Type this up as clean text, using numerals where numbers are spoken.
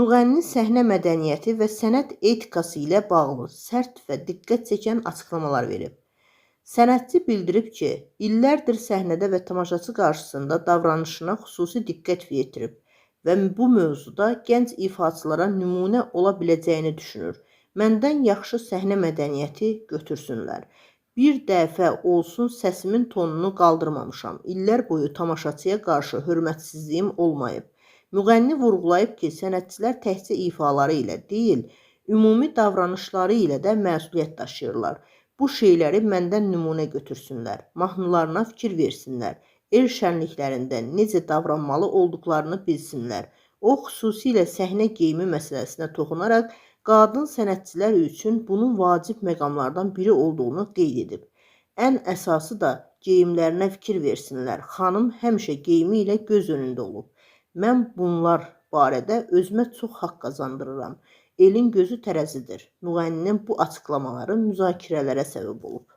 Müğənni səhnə mədəniyyəti və sənət etikası ilə bağlı sərt və diqqət çəkən açıqlamalar verib. Sənətçi bildirib ki, illərdir səhnədə və tamaşaçı qarşısında davranışına xüsusi diqqət yetirib və bu mövzuda gənc ifaçılara nümunə ola biləcəyini düşünür. Məndən yaxşı səhnə mədəniyyəti götürsünlər. Bir dəfə olsun səsimin tonunu qaldırmamışam. İllər boyu tamaşaçıya qarşı hörmətsizliyim olmayıb. Müğənni vurğulayıb ki, sənətçilər təkcə ifaları ilə deyil, ümumi davranışları ilə də məsuliyyət daşıyırlar. Bu şeyləri məndən nümunə götürsünlər, mahnılarına fikir versinlər, el şənliklərində necə davranmalı olduqlarını bilsinlər. O, xüsusilə səhnə geyimi məsələsinə toxunaraq, qadın sənətçilər üçün bunun vacib məqamlardan biri olduğunu qeyd edib. Ən əsası da geyimlərinə fikir versinlər. Xanım həmişə geyimi ilə göz önündə olub. Mən bunlar barədə özümə çox haqq qazandırıram. Elin gözü tərəzidir. Müğənninin bu açıqlamaları müzakirələrə səbəb olub.